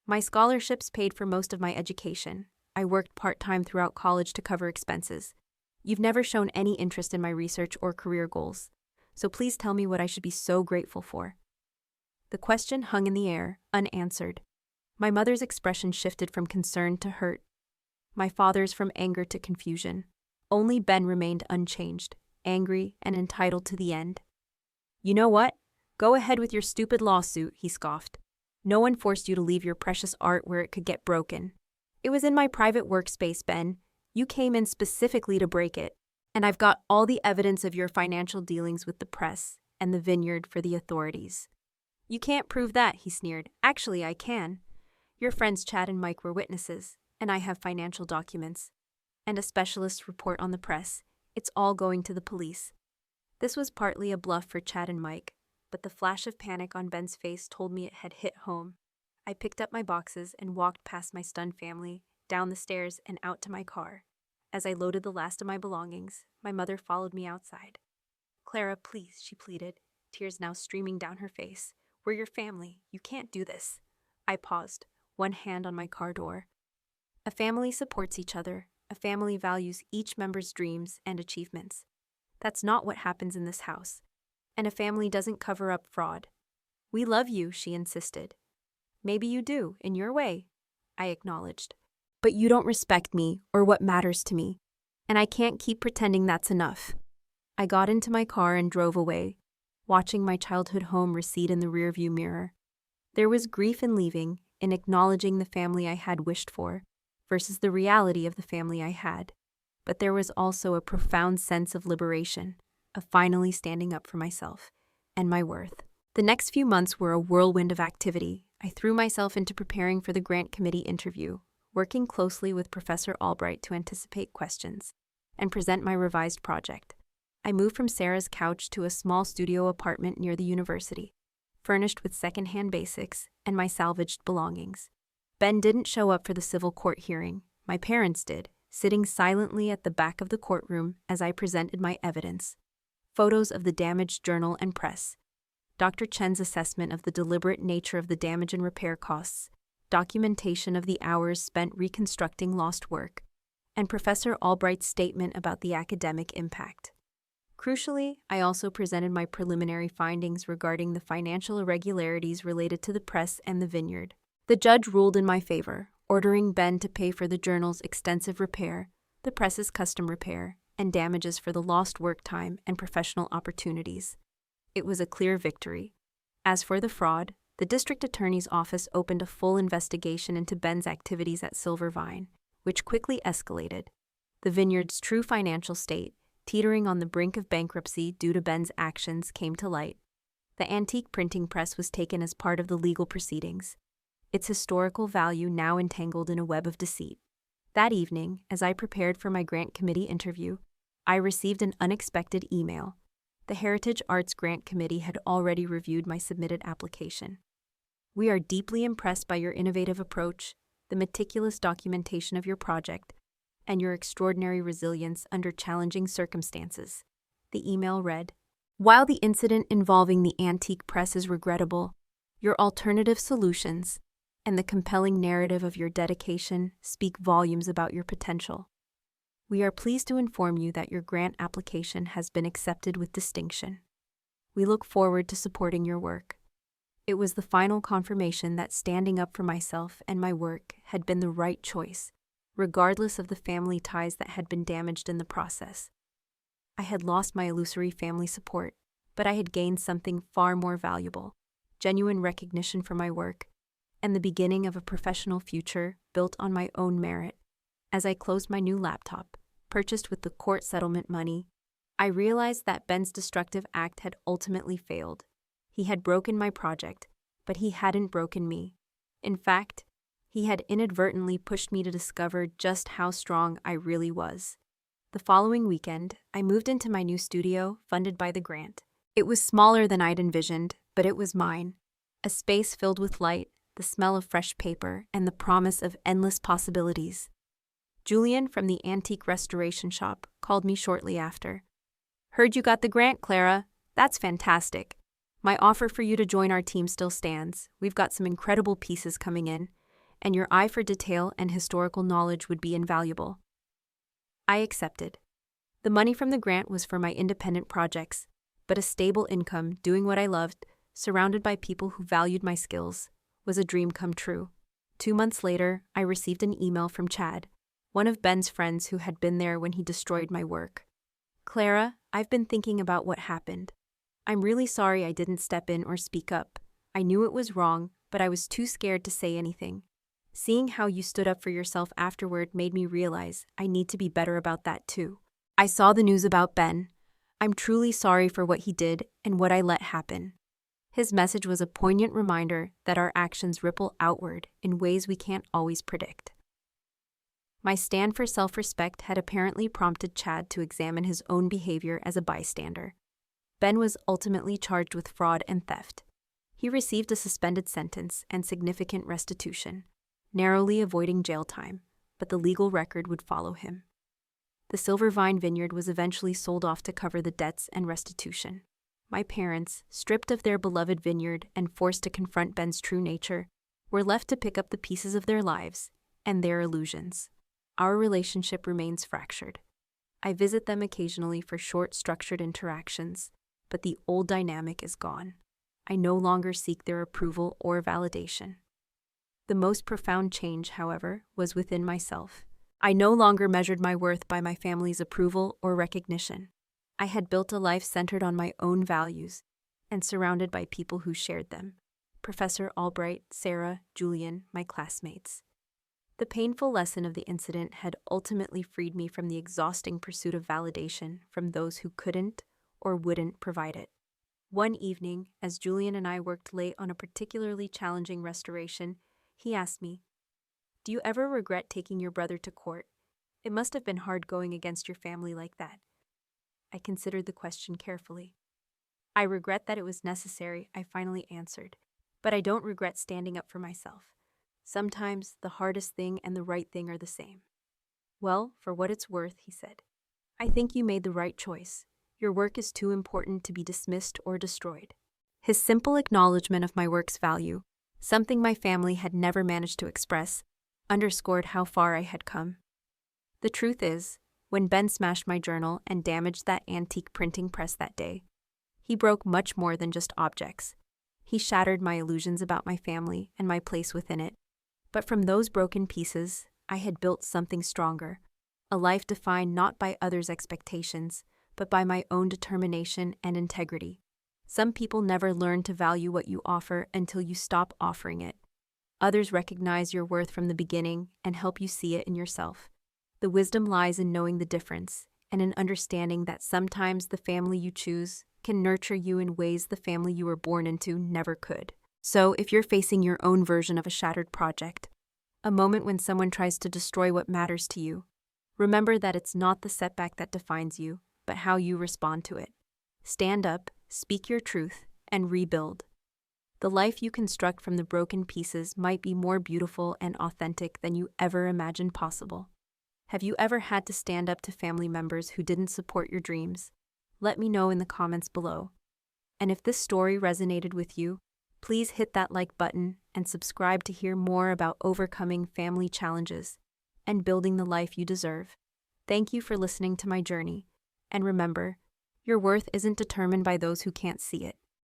"My scholarships paid for most of my education. I worked part-time throughout college to cover expenses. You've never shown any interest in my research or career goals, so please tell me what I should be so grateful for." The question hung in the air, unanswered. My mother's expression shifted from concern to hurt. My father's from anger to confusion. Only Ben remained unchanged, angry and entitled to the end. "You know what? Go ahead with your stupid lawsuit," he scoffed. "No one forced you to leave your precious art where it could get broken. It was in my private workspace, Ben. You came in specifically to break it. And I've got all the evidence of your financial dealings with the press and the vineyard for the authorities." "You can't prove that," he sneered. "Actually, I can. Your friends Chad and Mike were witnesses, and I have financial documents. And a specialist report on the press. It's all going to the police." This was partly a bluff for Chad and Mike, but the flash of panic on Ben's face told me it had hit home. I picked up my boxes and walked past my stunned family, down the stairs and out to my car. As I loaded the last of my belongings, my mother followed me outside. "Clara, please," she pleaded, tears now streaming down her face. "We're your family. You can't do this." I paused, one hand on my car door. A family supports each other. A family values each member's dreams and achievements. That's not what happens in this house. And a family doesn't cover up fraud. "We love you," she insisted. "Maybe you do, in your way," I acknowledged. "But you don't respect me or what matters to me. And I can't keep pretending that's enough." I got into my car and drove away, watching my childhood home recede in the rearview mirror. There was grief in leaving, in acknowledging the family I had wished for, versus the reality of the family I had. But there was also a profound sense of liberation, of finally standing up for myself and my worth. The next few months were a whirlwind of activity. I threw myself into preparing for the grant committee interview, working closely with Professor Albright to anticipate questions and present my revised project. I moved from Sarah's couch to a small studio apartment near the university, furnished with secondhand basics and my salvaged belongings. Ben didn't show up for the civil court hearing. My parents did, sitting silently at the back of the courtroom as I presented my evidence. Photos of the damaged journal and press, Dr. Chen's assessment of the deliberate nature of the damage and repair costs, documentation of the hours spent reconstructing lost work, and Professor Albright's statement about the academic impact. Crucially, I also presented my preliminary findings regarding the financial irregularities related to the press and the vineyard. The judge ruled in my favor, ordering Ben to pay for the journal's extensive repair, the press's custom repair, and damages for the lost work time and professional opportunities. It was a clear victory. As for the fraud, the district attorney's office opened a full investigation into Ben's activities at Silvervine, which quickly escalated. The vineyard's true financial state, teetering on the brink of bankruptcy due to Ben's actions, came to light. The antique printing press was taken as part of the legal proceedings, its historical value now entangled in a web of deceit. That evening, as I prepared for my grant committee interview, I received an unexpected email. The Heritage Arts Grant Committee had already reviewed my submitted application. "We are deeply impressed by your innovative approach, the meticulous documentation of your project, and your extraordinary resilience under challenging circumstances," the email read. "While the incident involving the antique press is regrettable, your alternative solutions and the compelling narrative of your dedication speak volumes about your potential. We are pleased to inform you that your grant application has been accepted with distinction. We look forward to supporting your work." It was the final confirmation that standing up for myself and my work had been the right choice, regardless of the family ties that had been damaged in the process. I had lost my illusory family support, but I had gained something far more valuable: genuine recognition for my work, and the beginning of a professional future built on my own merit. As I closed my new laptop, purchased with the court settlement money, I realized that Ben's destructive act had ultimately failed. He had broken my project, but he hadn't broken me. In fact, he had inadvertently pushed me to discover just how strong I really was. The following weekend, I moved into my new studio, funded by the grant. It was smaller than I'd envisioned, but it was mine. A space filled with light, the smell of fresh paper, and the promise of endless possibilities. Julian from the antique restoration shop called me shortly after. "Heard you got the grant, Clara. That's fantastic. My offer for you to join our team still stands. We've got some incredible pieces coming in, and your eye for detail and historical knowledge would be invaluable." I accepted. The money from the grant was for my independent projects, but a stable income, doing what I loved, surrounded by people who valued my skills, was a dream come true. 2 months later, I received an email from Chad, one of Ben's friends who had been there when he destroyed my work. "Clara, I've been thinking about what happened. I'm really sorry I didn't step in or speak up. I knew it was wrong, but I was too scared to say anything. Seeing how you stood up for yourself afterward made me realize I need to be better about that too. I saw the news about Ben. I'm truly sorry for what he did and what I let happen." His message was a poignant reminder that our actions ripple outward in ways we can't always predict. My stand for self-respect had apparently prompted Chad to examine his own behavior as a bystander. Ben was ultimately charged with fraud and theft. He received a suspended sentence and significant restitution, narrowly avoiding jail time, but the legal record would follow him. The Silver Vine Vineyard was eventually sold off to cover the debts and restitution. My parents, stripped of their beloved vineyard and forced to confront Ben's true nature, were left to pick up the pieces of their lives and their illusions. Our relationship remains fractured. I visit them occasionally for short, structured interactions, but the old dynamic is gone. I no longer seek their approval or validation. The most profound change, however, was within myself. I no longer measured my worth by my family's approval or recognition. I had built a life centered on my own values and surrounded by people who shared them. Professor Albright, Sarah, Julian, my classmates. The painful lesson of the incident had ultimately freed me from the exhausting pursuit of validation from those who couldn't or wouldn't provide it. One evening, as Julian and I worked late on a particularly challenging restoration, he asked me, "Do you ever regret taking your brother to court? It must have been hard going against your family like that." I considered the question carefully. "I regret that it was necessary," I finally answered, "but I don't regret standing up for myself. Sometimes the hardest thing and the right thing are the same." "Well, for what it's worth," he said, "I think you made the right choice. Your work is too important to be dismissed or destroyed." His simple acknowledgement of my work's value, something my family had never managed to express, underscored how far I had come. The truth is, when Ben smashed my journal and damaged that antique printing press that day, he broke much more than just objects. He shattered my illusions about my family and my place within it. But from those broken pieces, I had built something stronger, a life defined not by others' expectations, but by my own determination and integrity. Some people never learn to value what you offer until you stop offering it. Others recognize your worth from the beginning and help you see it in yourself. The wisdom lies in knowing the difference and an understanding that sometimes the family you choose can nurture you in ways the family you were born into never could. So, if you're facing your own version of a shattered project, a moment when someone tries to destroy what matters to you, remember that it's not the setback that defines you, but how you respond to it. Stand up, speak your truth, and rebuild. The life you construct from the broken pieces might be more beautiful and authentic than you ever imagined possible. Have you ever had to stand up to family members who didn't support your dreams? Let me know in the comments below. And if this story resonated with you, please hit that like button and subscribe to hear more about overcoming family challenges and building the life you deserve. Thank you for listening to my journey. And remember, your worth isn't determined by those who can't see it.